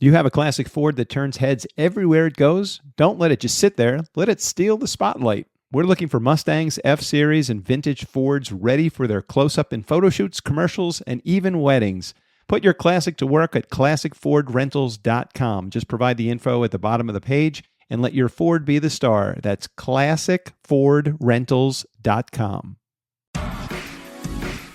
Do you have a classic Ford that turns heads everywhere it goes? Don't let it just sit there. Let it steal the spotlight. We're looking for Mustangs, F-Series, and vintage Fords ready for their close-up in photo shoots, commercials, and even weddings. Put your classic to work at ClassicFordRentals.com. Just provide the info at the bottom of the page and let your Ford be the star. That's ClassicFordRentals.com.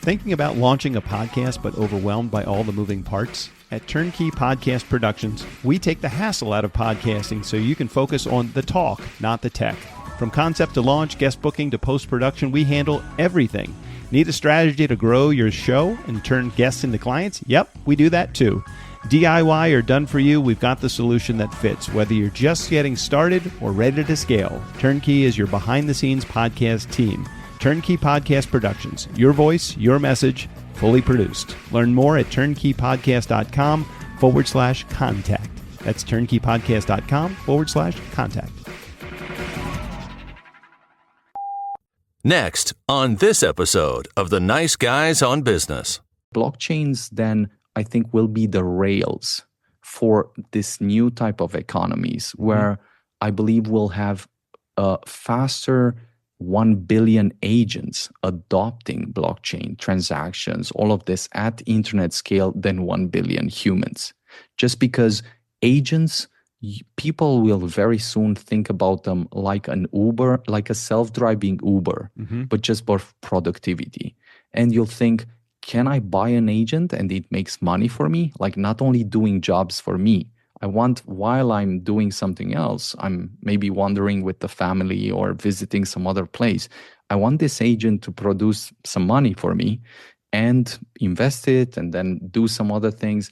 Thinking about launching a podcast but overwhelmed by all the moving parts? At Turnkey Podcast Productions, we take the hassle out of podcasting so you can focus on the talk, not the tech. From concept to launch, guest booking to post-production, we handle everything. Need a strategy to grow your show and turn guests into clients? Yep, we do that too. DIY or done for you, we've got the solution that fits. Whether you're just getting started or ready to scale, Turnkey is your behind-the-scenes podcast team. Turnkey Podcast Productions. Your voice, your message, fully produced. Learn more at turnkeypodcast.com/contact. That's turnkeypodcast.com/contact. Next on this episode of The Nice Guys on Business. Blockchains then, I think, will be the rails for this new type of economies where I believe we'll have a faster 1 billion agents adopting blockchain transactions, all of this at internet scale than 1 billion humans. Just because agents, people will very soon think about them like an Uber, like a self-driving Uber, but just for productivity. And you'll think, can I buy an agent and it makes money for me? Like not only doing jobs for me, I want, while I'm doing something else, I'm maybe wandering with the family or visiting some other place, I want this agent to produce some money for me and invest it and then do some other things.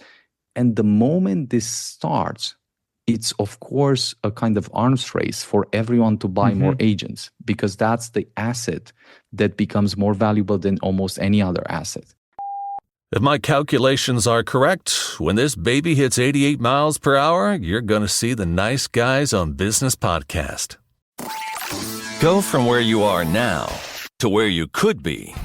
And the moment this starts, it's of course a kind of arms race for everyone to buy more agents, because that's the asset that becomes more valuable than almost any other asset. If my calculations are correct, when this baby hits 88 miles per hour, you're going to see the Nice Guys on Business podcast. Go from where you are now to where you could be.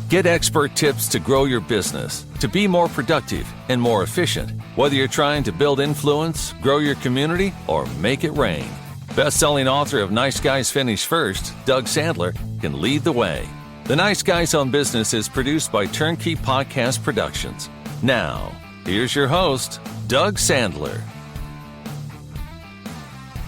Get expert tips to grow your business, to be more productive and more efficient, whether you're trying to build influence, grow your community, or make it rain. Best-selling author of Nice Guys Finish First, Doug Sandler, can lead the way. The Nice Guys on Business is produced by Turnkey Podcast Productions. Now, here's your host, Doug Sandler.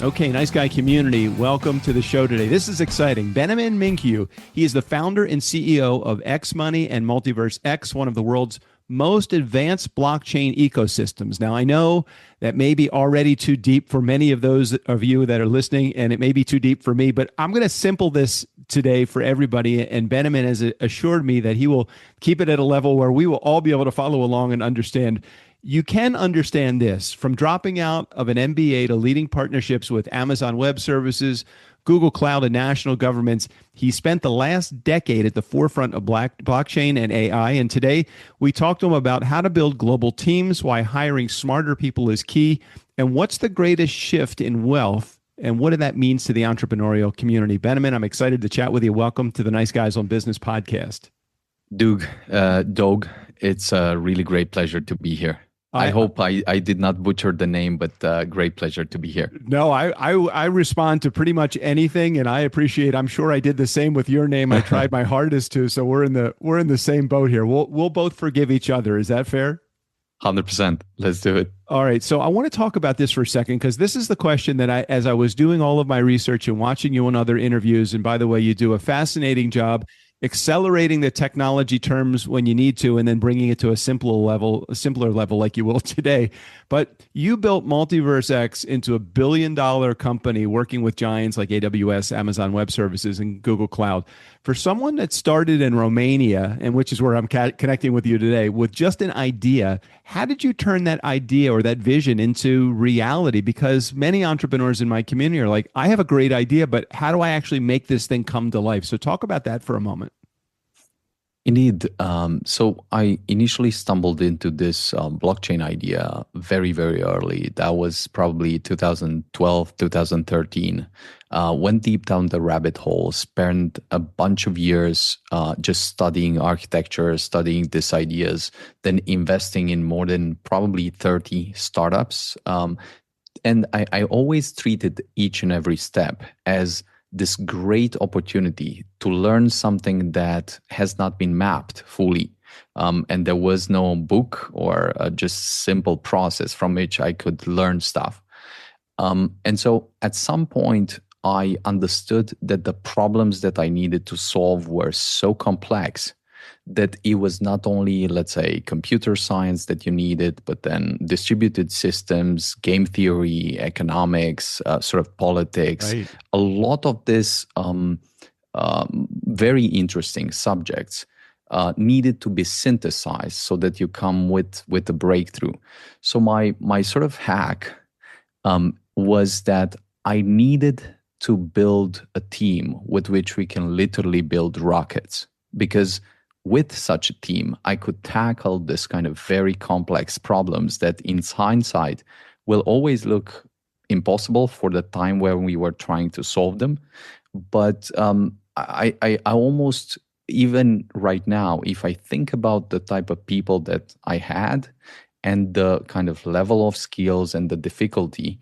Okay, Nice Guy community, welcome to the show today. This is exciting. Benjamin Minkiw, he is the founder and CEO of X Money and Multiverse X, one of the world's most advanced blockchain ecosystems. Now, I know that may be already too deep for many of those of you that are listening, and it may be too deep for me, but I'm going to simple this today for everybody. And Benjamin has assured me that he will keep it at a level where we will all be able to follow along and understand. You can understand this from dropping out of an MBA to leading partnerships with Amazon Web Services, Google Cloud, and national governments. He spent the last decade at the forefront of blockchain and AI. And today we talked to him about how to build global teams, why hiring smarter people is key, and what's the greatest shift in wealth, and what that means to the entrepreneurial community. Benjamin, I'm excited to chat with you. Welcome to the Nice Guys on Business podcast. Doug, it's a really great pleasure to be here. I hope I did not butcher the name, but great pleasure to be here. No, I respond to pretty much anything, and I appreciate. I'm sure I did the same with your name. I tried my hardest to, so we're in the same boat here. We'll both forgive each other. Is that fair? 100%. Let's do it. All right. So I want to talk about this for a second, because this is the question that as I was doing all of my research and watching you on other interviews, and by the way, you do a fascinating job accelerating the technology terms when you need to, and then bringing it to a simpler level like you will today. But you built Multiverse X into $1 billion company working with giants like AWS, Amazon Web Services, and Google Cloud. For someone that started in Romania, and which is where I'm connecting with you today, with just an idea, how did you turn that idea or that vision into reality? Because many entrepreneurs in my community are like, I have a great idea, but how do I actually make this thing come to life? So talk about that for a moment. Indeed. So I initially stumbled into this blockchain idea very, very early. That was probably 2012, 2013. Went deep down the rabbit hole, spent a bunch of years just studying architecture, studying these ideas, then investing in more than probably 30 startups. And I always treated each and every step as this great opportunity to learn something that has not been mapped fully. And there was no book or just simple process from which I could learn stuff. And so at some point, I understood that the problems that I needed to solve were so complex that it was not only, let's say, computer science that you needed, but then distributed systems, game theory, economics, sort of politics. Right. A lot of this very interesting subjects needed to be synthesized so that you come with a breakthrough. So my sort of hack was that I needed to build a team with which we can literally build rockets, because with such a team, I could tackle this kind of very complex problems that in hindsight will always look impossible for the time where we were trying to solve them. But I almost, even right now, if I think about the type of people that I had and the kind of level of skills and the difficulty,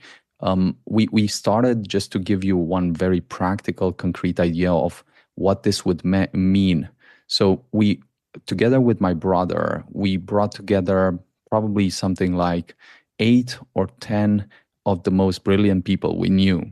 we started, just to give you one very practical, concrete idea of what this would mean. So we, together with my brother, we brought together probably something like 8 or 10 of the most brilliant people we knew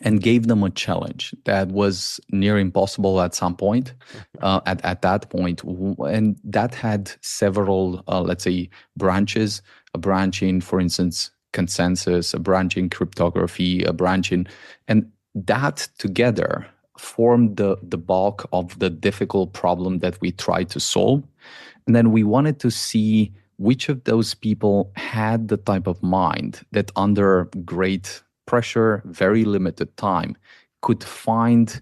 and gave them a challenge that was near impossible at some point, at that point. And that had several, let's say, branches, a branch in, for instance, consensus, a branch in cryptography, a branch in, and that together formed the bulk of the difficult problem that we tried to solve. And then we wanted to see which of those people had the type of mind that under great pressure, very limited time, could find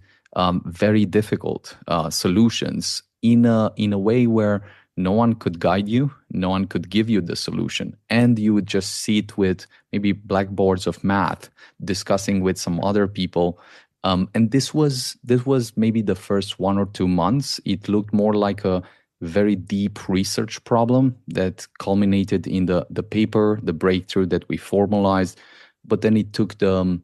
very difficult solutions in a way where no one could guide you, no one could give you the solution, and you would just sit with maybe blackboards of math, discussing with some other people. And this was maybe the first 1 or 2 months. It looked more like a very deep research problem that culminated in the paper, the breakthrough that we formalized. But then it took the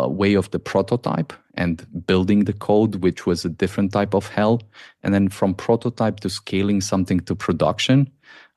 way of the prototype and building the code, which was a different type of hell. And then from prototype to scaling something to production,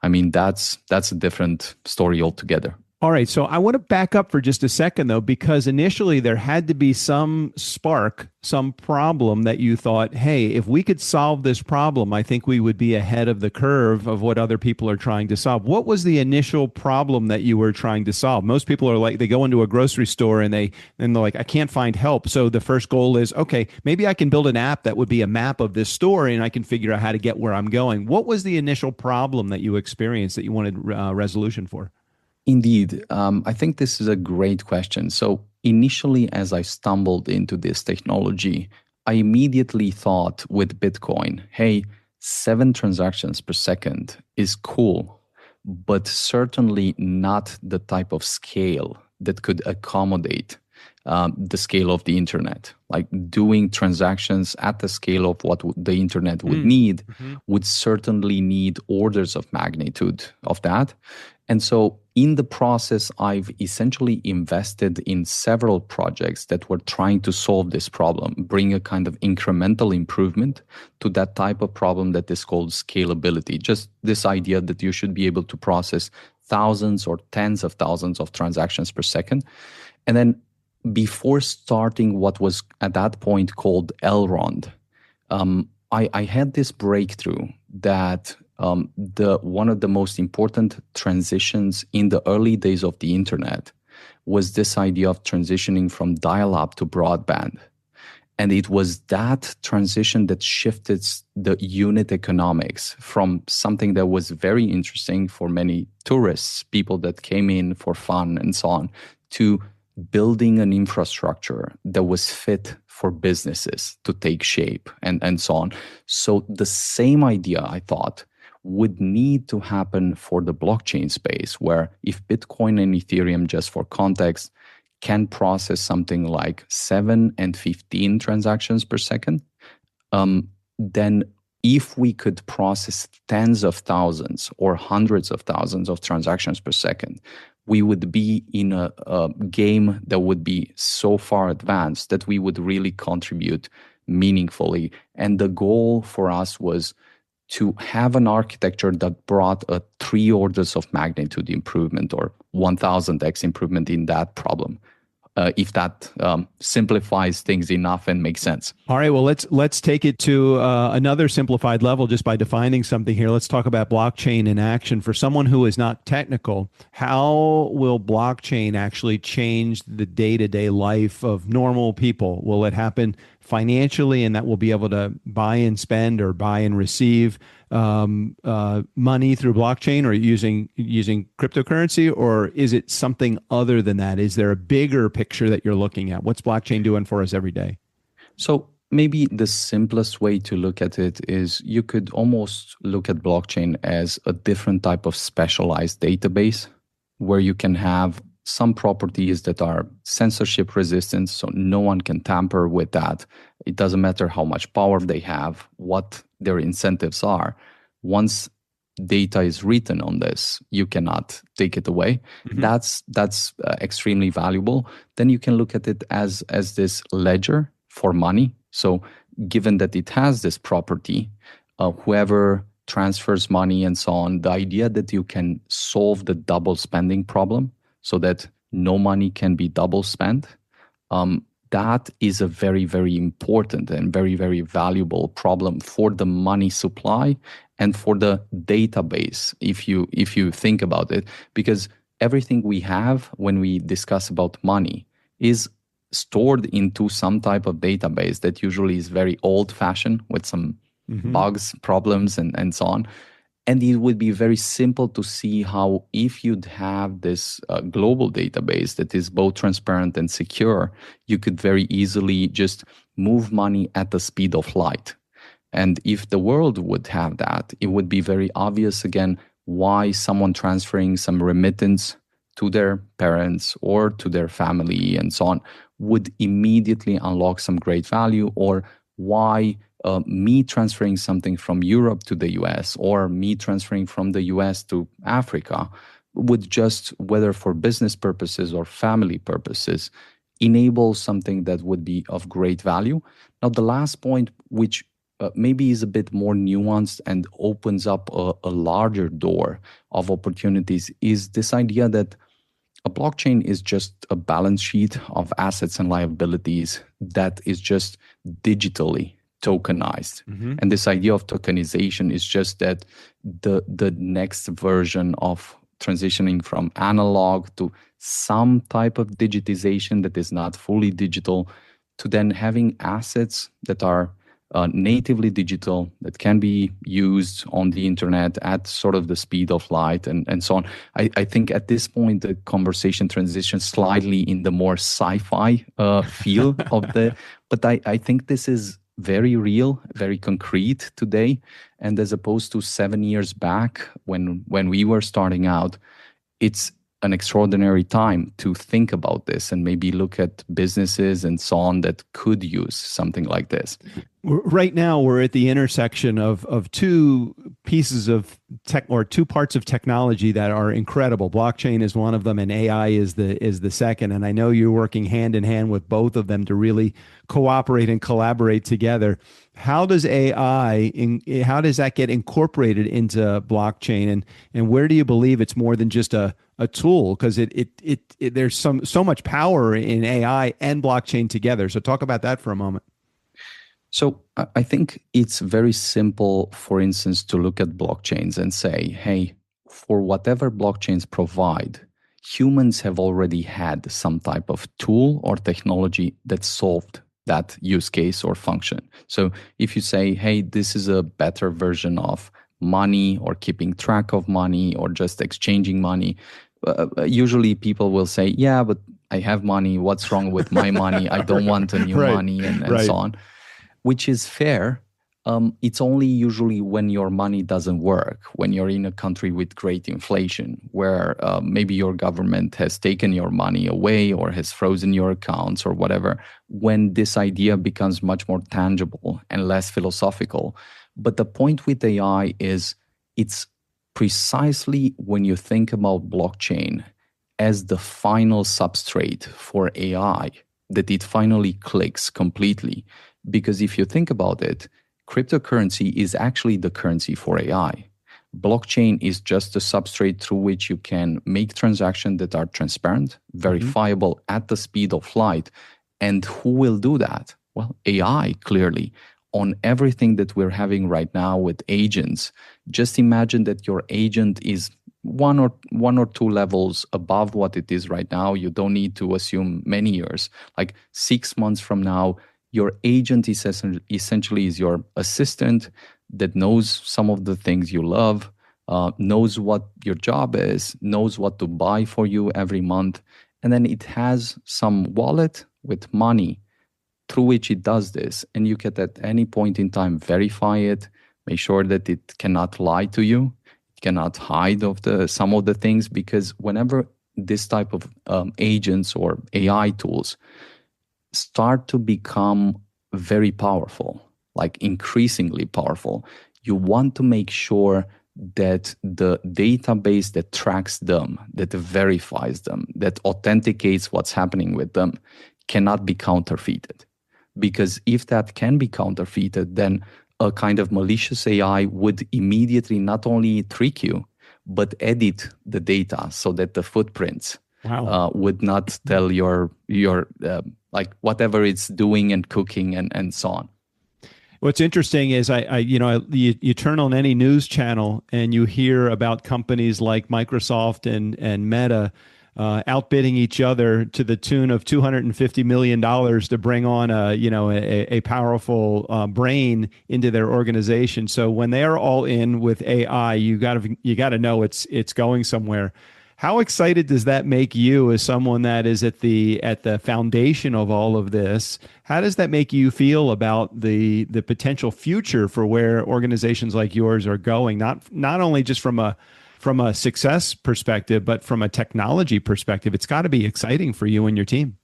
I mean, that's a different story altogether. All right. So I want to back up for just a second, though, because initially there had to be some spark, some problem that you thought, hey, if we could solve this problem, I think we would be ahead of the curve of what other people are trying to solve. What was the initial problem that you were trying to solve? Most people are like, they go into a grocery store and they're like, I can't find help. So the first goal is, okay, maybe I can build an app that would be a map of this store and I can figure out how to get where I'm going. What was the initial problem that you experienced that you wanted resolution for? Indeed. I think this is a great question. So initially, as I stumbled into this technology, I immediately thought with Bitcoin, hey, 7 transactions per second is cool, but certainly not the type of scale that could accommodate the scale of the internet. Like doing transactions at the scale of what the internet would need would certainly need orders of magnitude of that. And so in the process, I've essentially invested in several projects that were trying to solve this problem, bring a kind of incremental improvement to that type of problem that is called scalability. Just this idea that you should be able to process thousands or tens of thousands of transactions per second. And then before starting what was at that point called Elrond, I had this breakthrough that one of the most important transitions in the early days of the internet was this idea of transitioning from dial-up to broadband. And it was that transition that shifted the unit economics from something that was very interesting for many tourists, people that came in for fun and so on, to building an infrastructure that was fit for businesses to take shape and so on. So the same idea, I thought, would need to happen for the blockchain space, where if Bitcoin and Ethereum, just for context, can process something like 7 and 15 transactions per second, then if we could process tens of thousands or hundreds of thousands of transactions per second, we would be in a game that would be so far advanced that we would really contribute meaningfully. And the goal for us was to have an architecture that brought a 3 orders of magnitude improvement or 1000x improvement in that problem. If that simplifies things enough and makes sense. All right, well, let's take it to another simplified level just by defining something here. Let's talk about blockchain in action. For someone who is not technical, how will blockchain actually change the day-to-day life of normal people? Will it happen financially, and that will be able to buy and spend or buy and receive money through blockchain or using cryptocurrency, or is it something other than that? Is there a bigger picture that you're looking at? What's blockchain doing for us every day? So maybe the simplest way to look at it is you could almost look at blockchain as a different type of specialized database where you can have some properties that are censorship resistant, so no one can tamper with that. It doesn't matter how much power they have, what their incentives are. Once data is written on this, you cannot take it away. Mm-hmm. That's extremely valuable. Then you can look at it as this ledger for money. So given that it has this property, whoever transfers money and so on, the idea that you can solve the double spending problem so that no money can be double spent, that is a very, very important and very, very valuable problem for the money supply and for the database, if you think about it, because everything we have when we discuss about money is stored into some type of database that usually is very old-fashioned with some bugs, problems, and so on. And it would be very simple to see how if you'd have this global database that is both transparent and secure, you could very easily just move money at the speed of light. And if the world would have that, it would be very obvious again why someone transferring some remittance to their parents or to their family and so on would immediately unlock some great value, or why me transferring something from Europe to the US or me transferring from the US to Africa would just, whether for business purposes or family purposes, enable something that would be of great value. Now, the last point, which maybe is a bit more nuanced and opens up a larger door of opportunities, is this idea that a blockchain is just a balance sheet of assets and liabilities that is just digitally tokenized. Mm-hmm. And this idea of tokenization is just that the next version of transitioning from analog to some type of digitization that is not fully digital, to then having assets that are natively digital, that can be used on the internet at sort of the speed of light and so on. I think at this point, the conversation transitions slightly in the more sci-fi feel of the, but I think this is very real, very concrete today. And as opposed to 7 years back when we were starting out, it's an extraordinary time to think about this and maybe look at businesses and so on that could use something like this. Right now, we're at the intersection of two pieces of tech, or two parts of technology that are incredible. Blockchain is one of them, and AI is the second. And I know you're working hand in hand with both of them to really cooperate and collaborate together. How does AI, how does that get incorporated into blockchain, and where do you believe it's more than just a tool? Because there's so much power in AI and blockchain together. So talk about that for a moment. So I think it's very simple, for instance, to look at blockchains and say, hey, for whatever blockchains provide, humans have already had some type of tool or technology that solved that use case or function. So if you say, hey, this is a better version of money or keeping track of money or just exchanging money, usually people will say, yeah, but I have money. What's wrong with my money? I don't want a new Right. money and Right. so on, which is fair. It's only usually when your money doesn't work, when you're in a country with great inflation, where maybe your government has taken your money away or has frozen your accounts or whatever, when this idea becomes much more tangible and less philosophical. But the point with AI is it's precisely when you think about blockchain as the final substrate for AI that it finally clicks completely. Because if you think about it, cryptocurrency is actually the currency for AI. Blockchain is just a substrate through which you can make transactions that are transparent, verifiable at the speed of light. And who will do that? Well, AI, clearly. On everything that we're having right now with agents, just imagine that your agent is one or two levels above what it is right now. You don't need to assume many years. Like 6 months from now, your agent is essentially is your assistant that knows some of the things you love, knows what your job is, knows what to buy for you every month. And then it has some wallet with money through which it does this. And you can at any point in time verify it, make sure that it cannot lie to you, it cannot hide some of the things, because whenever this type of agents or AI tools start to become very powerful, like increasingly powerful, you want to make sure that the database that tracks them, that verifies them, that authenticates what's happening with them cannot be counterfeited. Because if that can be counterfeited, then a kind of malicious AI would immediately not only trick you, but edit the data so that the footprints would not tell your like whatever it's doing and cooking and so on. What's interesting is you turn on any news channel and you hear about companies like Microsoft and Meta outbidding each other to the tune of $250 million to bring on a powerful brain into their organization. So when they are all in with AI, you got to know it's going somewhere. How excited does that make you as someone that is at the foundation of all of this? How does that make you feel about the potential future for where organizations like yours are going? Not only just from a success perspective, but from a technology perspective. It's got to be exciting for you and your team.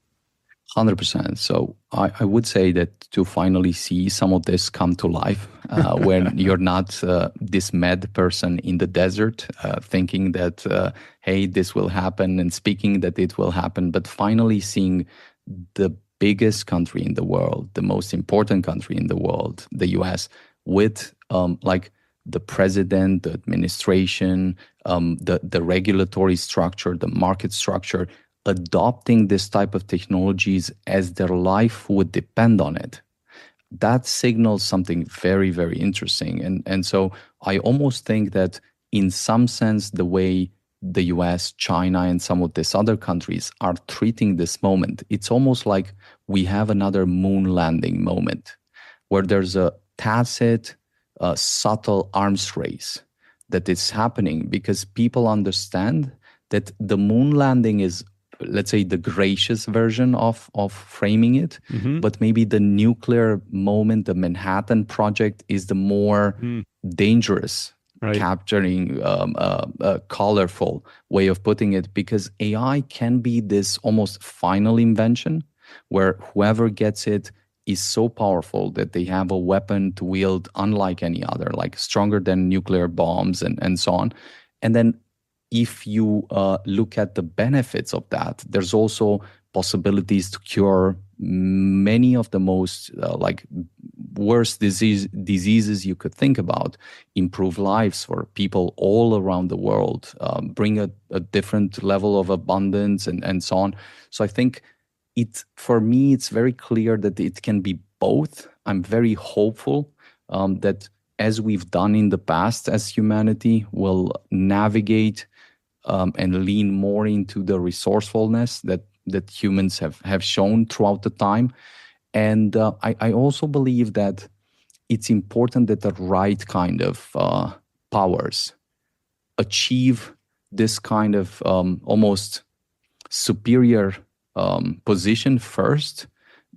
100%. So I would say that to finally see some of this come to life, when you're not this mad person in the desert thinking that, hey, this will happen and speaking that it will happen, but finally seeing the biggest country in the world, the most important country in the world, the US, with like the president, the administration, the regulatory structure, the market structure, adopting this type of technologies as their life would depend on it. That signals something very, very interesting. And so I almost think that in some sense, the way the US, China, and some of these other countries are treating this moment, it's almost like we have another moon landing moment where there's a tacit, subtle arms race that is happening because people understand that the moon landing is, let's say, the gracious version of framing it, but maybe the nuclear moment, the Manhattan Project, is the more dangerous, capturing a colorful way of putting it, because AI can be this almost final invention where whoever gets it is so powerful that they have a weapon to wield unlike any other, like stronger than nuclear bombs and so on. And then if you look at the benefits of that, there's also possibilities to cure many of the most like worst diseases you could think about, improve lives for people all around the world, bring a different level of abundance and so on. So I think for me, it's very clear that it can be both. I'm very hopeful that as we've done in the past as humanity, we'll navigate and lean more into the resourcefulness that humans have shown throughout the time. And I also believe that it's important that the right kind of powers achieve this kind of almost superior position first,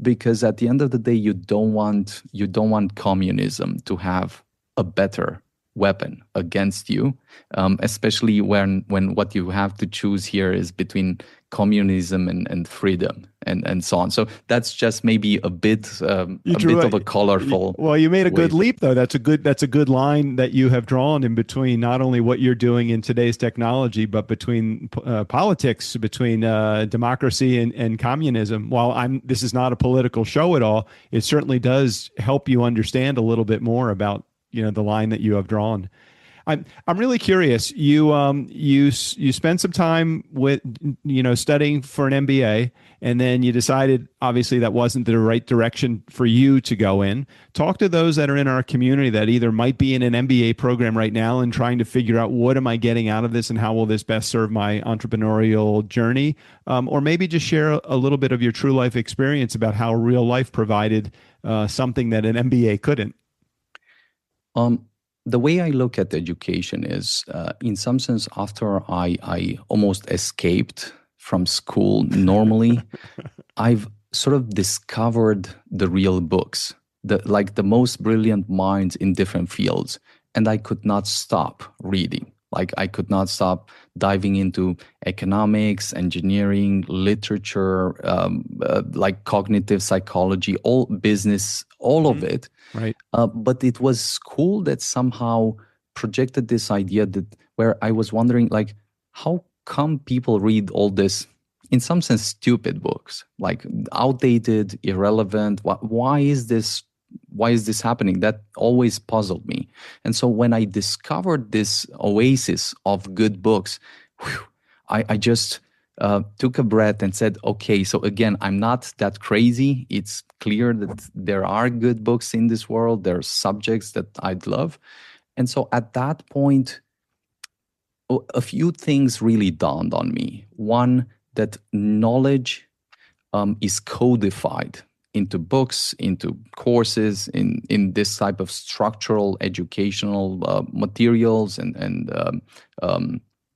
because at the end of the day, you don't want communism to have a better weapon against you, especially when what you have to choose here is between communism and freedom and so on. So that's just maybe a bit of a colorful. Well, you made a good leap, though. That's a good line that you have drawn in between not only what you're doing in today's technology, but between politics, between democracy and communism. While this is not a political show at all, it certainly does help you understand a little bit more about the line that you have drawn. I'm really curious. You spent some time with studying for an MBA, and then you decided obviously that wasn't the right direction for you to go in. Talk to those that are in our community that either might be in an MBA program right now and trying to figure out what am I getting out of this and how will this best serve my entrepreneurial journey, or maybe just share a little bit of your true life experience about how real life provided something that an MBA couldn't. The way I look at education is, in some sense, after I almost escaped from school normally, I've sort of discovered the real books, the most brilliant minds in different fields, and I could not stop reading. Like I could not stop diving into economics, engineering, literature, like cognitive psychology, all business, all of it. Right. But it was school that somehow projected this idea where I was wondering, like, how come people read all this, in some sense, stupid books, like outdated, irrelevant? Why is this happening? That always puzzled me. And so when I discovered this oasis of good books, I just took a breath and said, okay, so again, I'm not that crazy. It's clear that there are good books in this world. There are subjects that I'd love. And so at that point, a few things really dawned on me. One, that knowledge is codified into books, into courses, in this type of structural educational materials and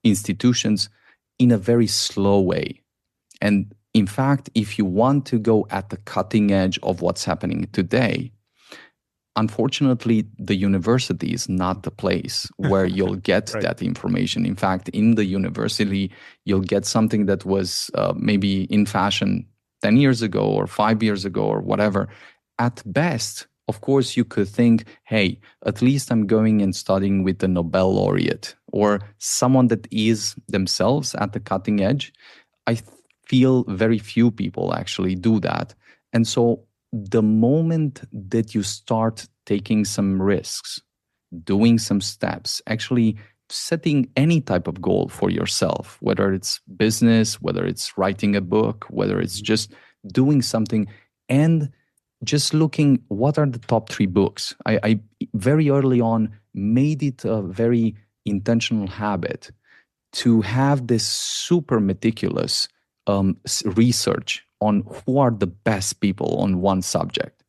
institutions in a very slow way. And in fact, if you want to go at the cutting edge of what's happening today, unfortunately, the university is not the place where you'll get right. that information. In fact, in the university, you'll get something that was maybe in fashion 10 years ago or 5 years ago or whatever. At best, of course, you could think, hey, at least I'm going and studying with the Nobel laureate or someone that is themselves at the cutting edge. I feel very few people actually do that. And so the moment that you start taking some risks, doing some steps, actually setting any type of goal for yourself, whether it's business, whether it's writing a book, whether it's just doing something, and just looking what are the top 3 books. I very early on made it a very intentional habit to have this super meticulous research on who are the best people on one subject.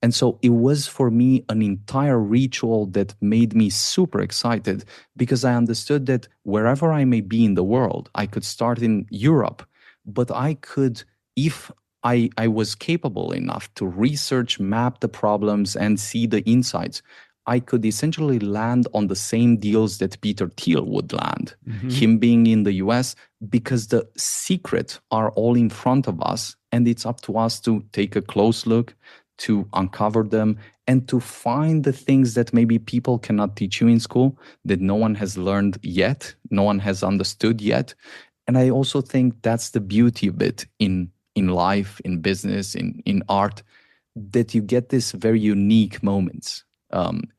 And so it was for me an entire ritual that made me super excited because I understood that wherever I may be in the world, I could start in Europe, but I could, if I was capable enough to research, map the problems, and see the insights, I could essentially land on the same deals that Peter Thiel would land, him being in the US, because the secrets are all in front of us, and it's up to us to take a close look, to uncover them, and to find the things that maybe people cannot teach you in school, that no one has learned yet, no one has understood yet. And I also think that's the beauty of it in life, in business, in art, that you get these very unique moments.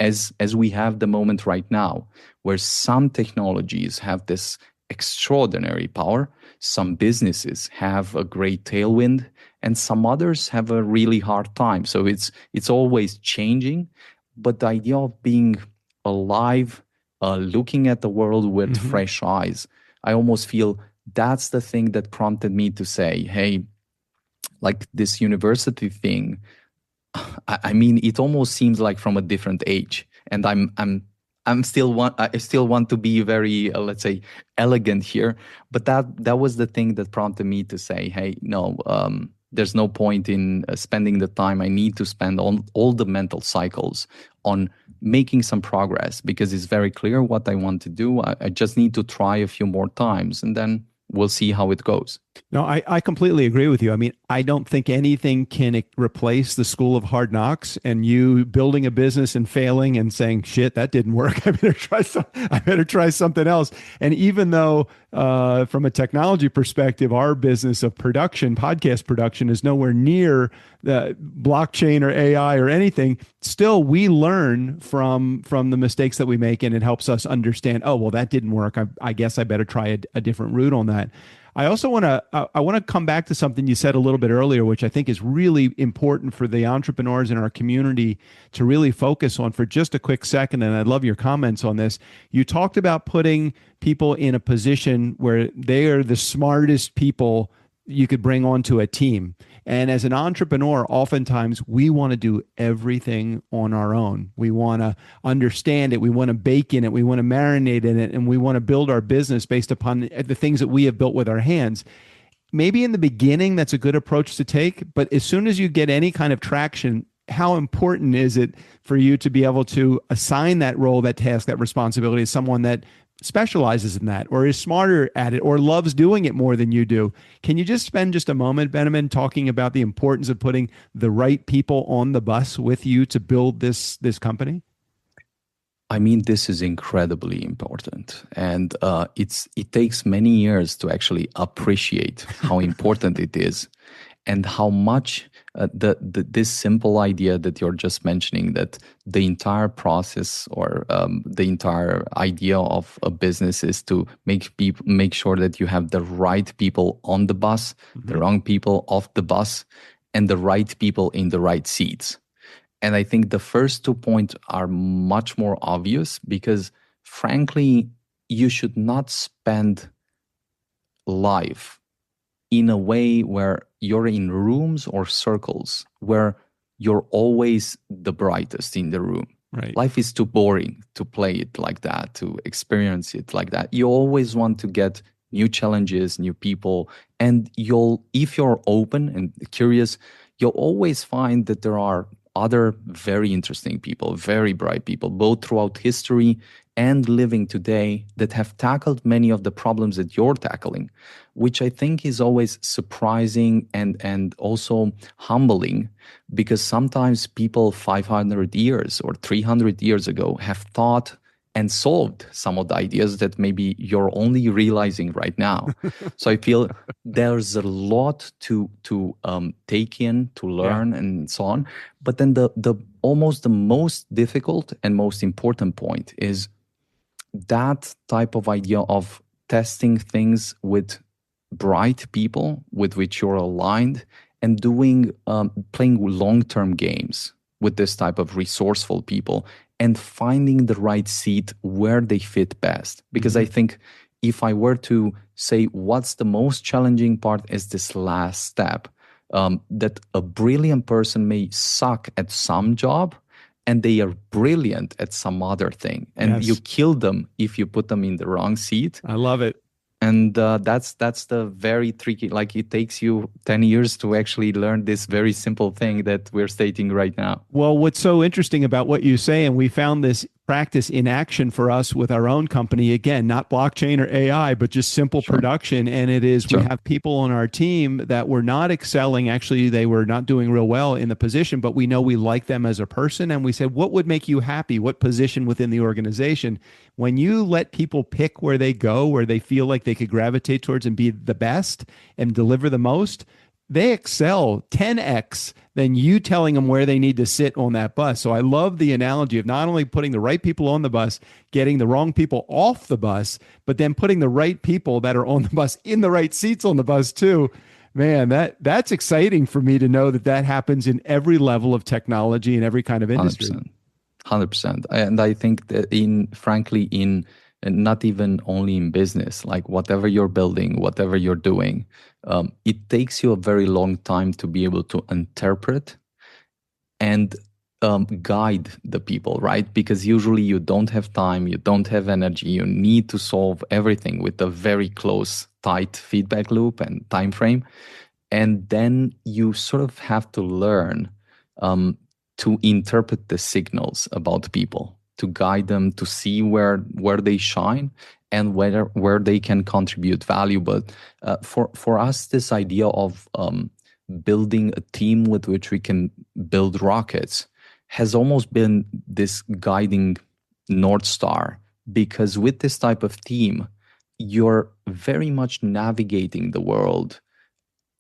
As we have the moment right now, where some technologies have this extraordinary power, some businesses have a great tailwind, and some others have a really hard time. So it's always changing, but the idea of being alive, looking at the world with fresh eyes, I almost feel that's the thing that prompted me to say, hey, like this university thing, I mean, it almost seems like from a different age. And I'm I still want to be very, let's say, elegant here. But that was the thing that prompted me to say, hey, no, there's no point in spending the time I need to spend on all the mental cycles on making some progress, because it's very clear what I want to do. I just need to try a few more times, and then we'll see how it goes. No, I completely agree with you. I mean, I don't think anything can replace the school of hard knocks and you building a business and failing and saying, shit, that didn't work. I better try something else. And even though from a technology perspective, our business of production, podcast production, is nowhere near the blockchain or AI or anything, still we learn from the mistakes that we make, and it helps us understand, oh, well, that didn't work. I guess I better try a different route on that. I also want to come back to something you said a little bit earlier, which I think is really important for the entrepreneurs in our community to really focus on for just a quick second. And I'd love your comments on this. You talked about putting people in a position where they are the smartest people you could bring onto a team. And as an entrepreneur, oftentimes we want to do everything on our own. We want to understand it. We want to bake in it. We want to marinate in it. And we want to build our business based upon the things that we have built with our hands. Maybe in the beginning, that's a good approach to take. But as soon as you get any kind of traction, how important is it for you to be able to assign that role, that task, that responsibility to someone that specializes in that or is smarter at it or loves doing it more than you do? Can you just spend just a moment, Benjamin, talking about the importance of putting the right people on the bus with you to build this company? I mean, this is incredibly important, and it takes many years to actually appreciate how important it is, and how much this simple idea that you're just mentioning, that the entire process or the entire idea of a business is to make sure that you have the right people on the bus, the wrong people off the bus, and the right people in the right seats. And I think the first 2 points are much more obvious, because frankly, you should not spend life in a way where you're in rooms or circles where you're always the brightest in the room. Right. Life is too boring to play it like that, to experience it like that. You always want to get new challenges, new people, and if you're open and curious, you'll always find that there are other very interesting people, very bright people, both throughout history and living today, that have tackled many of the problems that you're tackling, which I think is always surprising and also humbling, because sometimes people 500 years or 300 years ago have thought and solved some of the ideas that maybe you're only realizing right now. So I feel there's a lot to take in, to learn, and so on. But then the almost the most difficult and most important point is that type of idea of testing things with bright people with which you're aligned, and playing long-term games with this type of resourceful people, and finding the right seat where they fit best. Because I think if I were to say what's the most challenging part is this last step, that a brilliant person may suck at some job and they are brilliant at some other thing. And you kill them if you put them in the wrong seat. I love it. And that's the very tricky, like it takes you 10 years to actually learn this very simple thing that we're stating right now. Well, what's so interesting about what you say, and we found this practice in action for us with our own company, again, not blockchain or AI, but just simple production. And it is, we have people on our team that were not excelling. Actually, they were not doing real well in the position, but we know we like them as a person. And we said, what would make you happy? What position within the organization? When you let people pick where they go, where they feel like they could gravitate towards and be the best and deliver the most, they excel 10x than you telling them where they need to sit on that bus. So I love the analogy of not only putting the right people on the bus, getting the wrong people off the bus, but then putting the right people that are on the bus in the right seats on the bus too. Man, that's exciting for me to know that happens in every level of technology and every kind of industry. 100%. And I think that frankly, not even only in business, like whatever you're building, whatever you're doing, it takes you a very long time to be able to interpret and guide the people, right? Because usually you don't have time, you don't have energy, you need to solve everything with a very close, tight feedback loop and time frame. And then you sort of have to learn to interpret the signals about people, to guide them, to see where they shine and where they can contribute value. But for us, this idea of building a team with which we can build rockets has almost been this guiding North Star, because with this type of team, you're very much navigating the world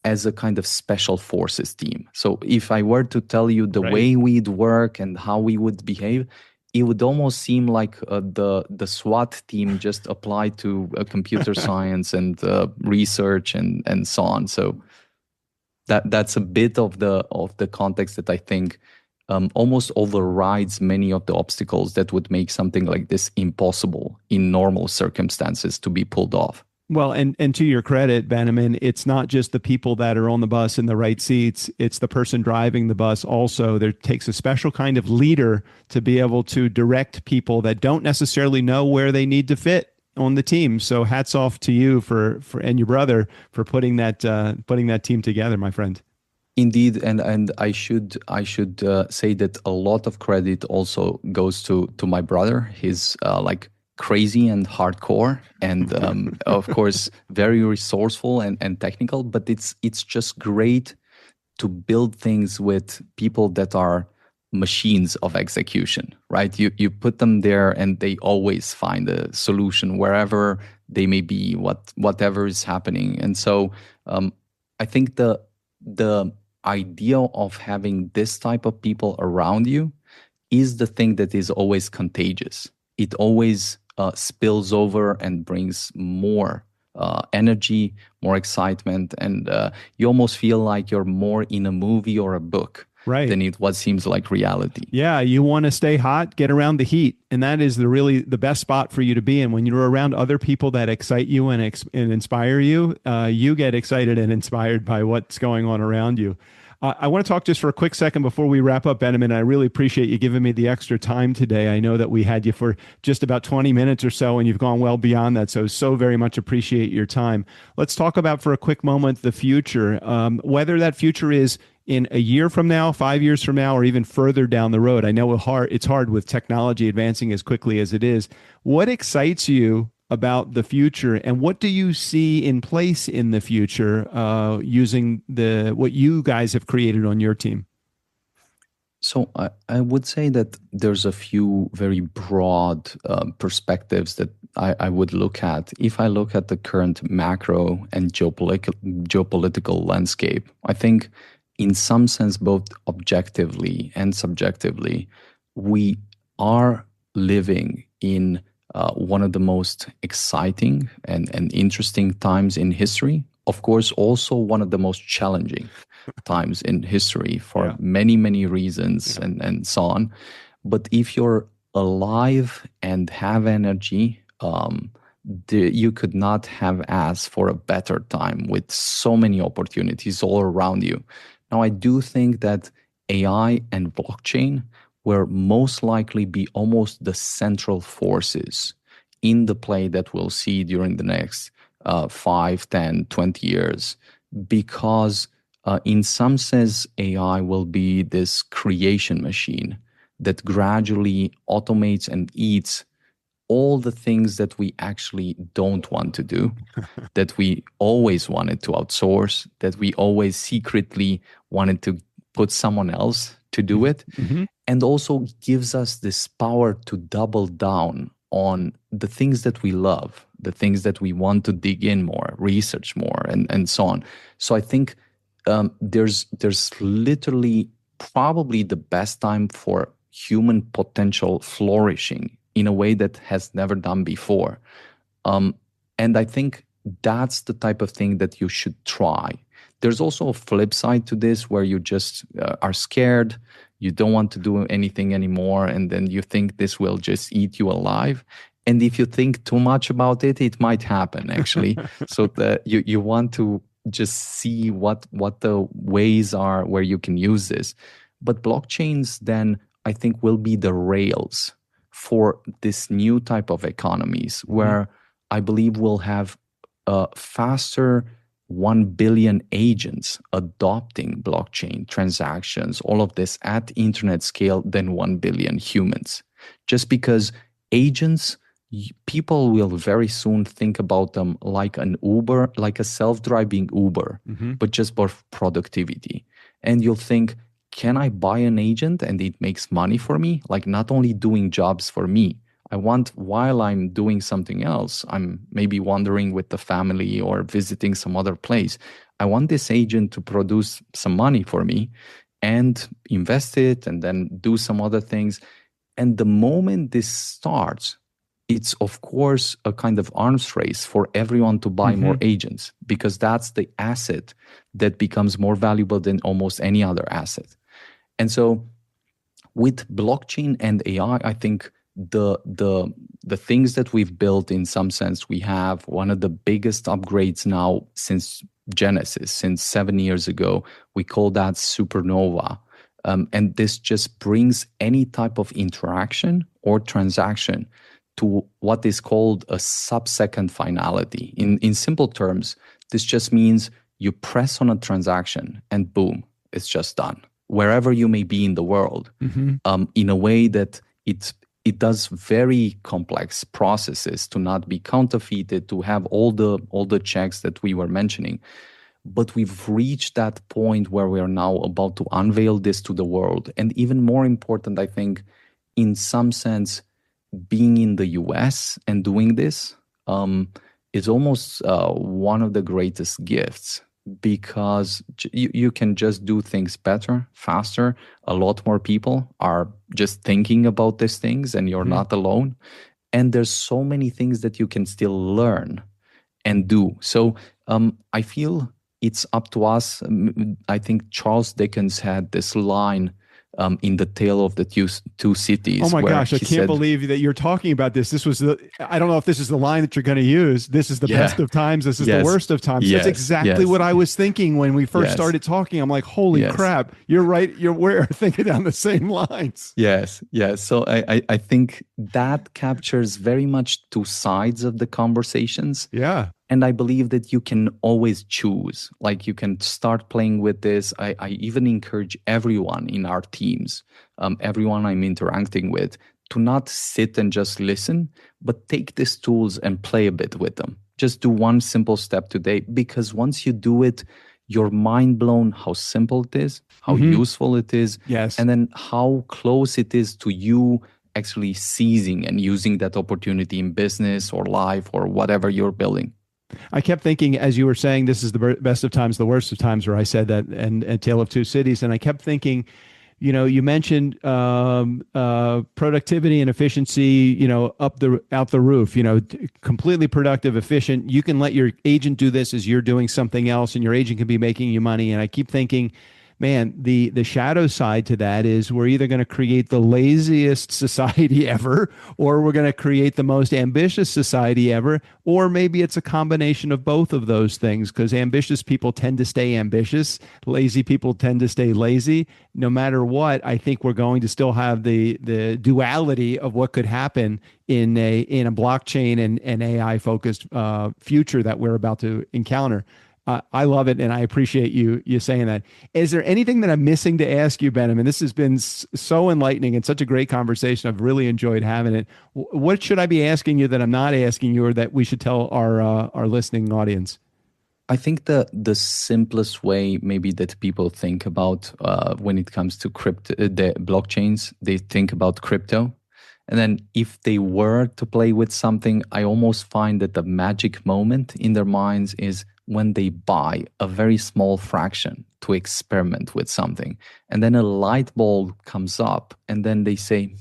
as a kind of special forces team. So if I were to tell you the way we'd work and how we would behave, it would almost seem like the SWAT team just applied to computer science and research and so on. So that's a bit of the context that I think almost overrides many of the obstacles that would make something like this impossible in normal circumstances to be pulled off. Well, and to your credit, Benjamin, it's not just the people that are on the bus in the right seats. It's the person driving the bus also. There takes a special kind of leader to be able to direct people that don't necessarily know where they need to fit on the team. So hats off to you for and your brother for putting that team together, my friend. Indeed, and I should say that a lot of credit also goes to my brother. He's like crazy and hardcore, and of course very resourceful and technical. But it's just great to build things with people that are machines of execution, right? You put them there, and they always find a solution wherever they may be, whatever is happening. And so I think the idea of having this type of people around you is the thing that is always contagious. It always spills over and brings more energy, more excitement, and you almost feel like you're more in a movie or a book than what seems like reality. Yeah, you want to stay hot, get around the heat, and that is the best spot for you to be in. When you're around other people that excite you and inspire you, you get excited and inspired by what's going on around you. I want to talk just for a quick second before we wrap up, Benjamin. I really appreciate you giving me the extra time today. I know that we had you for just about 20 minutes or so, and you've gone well beyond that. So very much appreciate your time. Let's talk about for a quick moment the future, whether that future is in a year from now, 5 years from now, or even further down the road. I know it's hard with technology advancing as quickly as it is. What excites you about the future, and what do you see in place in the future using what you guys have created on your team? So I would say that there's a few very broad perspectives that I would look at. If I look at the current macro and geopolitical landscape, I think in some sense, both objectively and subjectively, we are living in one of the most exciting and interesting times in history. Of course, also one of the most challenging times in history for many, many reasons and so on. But if you're alive and have energy, you could not have asked for a better time with so many opportunities all around you. Now, I do think that AI and blockchain will most likely be almost the central forces in the play that we'll see during the next 5, 10, 20 years, because in some sense, AI will be this creation machine that gradually automates and eats all the things that we actually don't want to do, that we always wanted to outsource, that we always secretly wanted to put someone else to do it, and also gives us this power to double down on the things that we love, the things that we want to dig in more, research more, and so on. So I think there's literally probably the best time for human potential flourishing in a way that has never done before. And I think that's the type of thing that you should try. There's also a flip side to this where you just are scared, you don't want to do anything anymore, and then you think this will just eat you alive. And if you think too much about it, it might happen actually. So you want to just see what the ways are where you can use this. But blockchains then I think, will be the rails for this new type of economies where I believe we'll have faster 1 billion agents adopting blockchain transactions, all of this at internet scale than 1 billion humans. Just because agents, people will very soon think about them like an Uber, like a self-driving Uber, but just for productivity. And you'll think, can I buy an agent and it makes money for me? Like not only doing jobs for me, I want, while I'm doing something else, I'm maybe wandering with the family or visiting some other place, I want this agent to produce some money for me and invest it and then do some other things. And the moment this starts, it's of course a kind of arms race for everyone to buy more agents, because that's the asset that becomes more valuable than almost any other asset. And so with blockchain and AI, I think the things that we've built, in some sense, we have one of the biggest upgrades now since Genesis, since 7 years ago. We call that Supernova. And this just brings any type of interaction or transaction to what is called a sub-second finality. In simple terms, this just means you press on a transaction and boom, it's just done. Wherever you may be in the world, in a way that it does very complex processes to not be counterfeited, to have all the checks that we were mentioning. But we've reached that point where we are now about to unveil this to the world. And even more important, I think, in some sense, being in the US and doing this is almost one of the greatest gifts, because you can just do things better, faster. A lot more people are just thinking about these things and you're not alone. And there's so many things that you can still learn and do. So I feel it's up to us. I think Charles Dickens had this line in The Tale of the Two Cities. Oh my gosh, I can't believe that you're talking about this. This was I don't know if this is the line that you're going to use. This is the best of times. This is the worst of times. That's exactly what I was thinking when we first started talking. I'm like, holy crap, you're right. We're thinking down the same lines. Yes. So I think that captures very much two sides of the conversations. Yeah. And I believe that you can always choose. Like you can start playing with this. I even encourage everyone in our teams, everyone I'm interacting with, to not sit and just listen, but take these tools and play a bit with them. Just do one simple step today, because once you do it, you're mind blown how simple it is, how useful it is, and then how close it is to you actually seizing and using that opportunity in business or life or whatever you're building. I kept thinking, as you were saying, this is the best of times, the worst of times, where I said that, and Tale of Two Cities. And I kept thinking, you mentioned productivity and efficiency, out the roof, completely productive, efficient. You can let your agent do this as you're doing something else, and your agent can be making you money. And I keep thinking, man, the shadow side to that is we're either going to create the laziest society ever, or we're going to create the most ambitious society ever, or maybe it's a combination of both of those things, because ambitious people tend to stay ambitious, lazy people tend to stay lazy. No matter what, I think we're going to still have the duality of what could happen in a blockchain and AI focused future that we're about to encounter. I love it, and I appreciate you saying that. Is there anything that I'm missing to ask you, Benjamin? This has been so enlightening and such a great conversation. I've really enjoyed having it. What should I be asking you that I'm not asking you, or that we should tell our listening audience? I think the simplest way maybe that people think about when it comes to the blockchains, they think about crypto. And then if they were to play with something, I almost find that the magic moment in their minds is when they buy a very small fraction to experiment with something. And then a light bulb comes up, and then they say,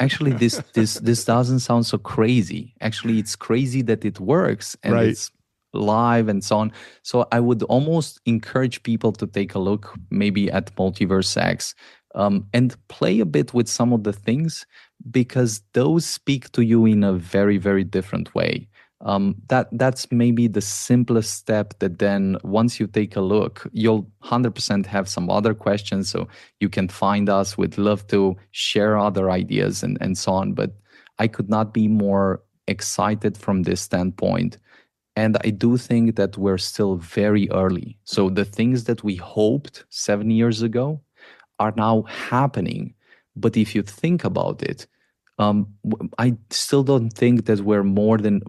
actually this doesn't sound so crazy. Actually, it's crazy that it works and it's live and so on. So I would almost encourage people to take a look maybe at Multiverse X and play a bit with some of the things, because those speak to you in a very, very different way. That's maybe the simplest step that then once you take a look, you'll 100% have some other questions. So you can find us. We'd love to share other ideas and so on. But I could not be more excited from this standpoint. And I do think that we're still very early. So the things that we hoped 7 years ago are now happening. But if you think about it, I still don't think that we're more than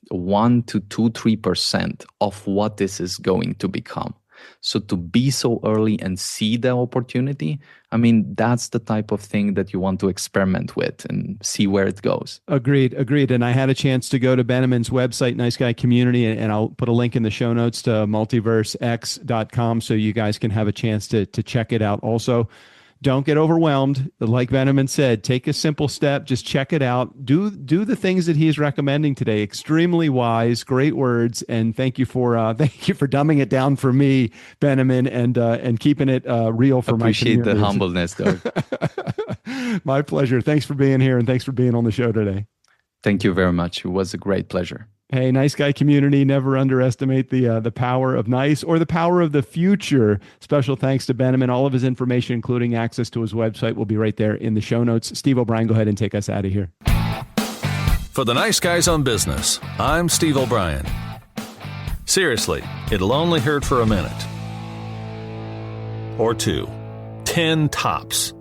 1 to 2-3% of what this is going to become. So to be so early and see the opportunity, I mean, that's the type of thing that you want to experiment with and see where it goes. Agreed. And I had a chance to go to Benemin's website, Nice Guy Community, and I'll put a link in the show notes to multiversex.com so you guys can have a chance to check it out. Also, don't get overwhelmed. Like Benemin said, take a simple step. Just check it out. Do the things that he's recommending today. Extremely wise, great words, and thank you for dumbing it down for me, Benemin, and keeping it real for my community. Appreciate the humbleness, though. My pleasure. Thanks for being here, and thanks for being on the show today. Thank you very much. It was a great pleasure. Hey, Nice Guy Community, never underestimate the power of nice or the power of the future. Special thanks to Benemin. All of his information, including access to his website, will be right there in the show notes. Steve O'Brien, go ahead and take us out of here. For the Nice Guys on Business, I'm Steve O'Brien. Seriously, it'll only hurt for a minute. Or two. 10 tops.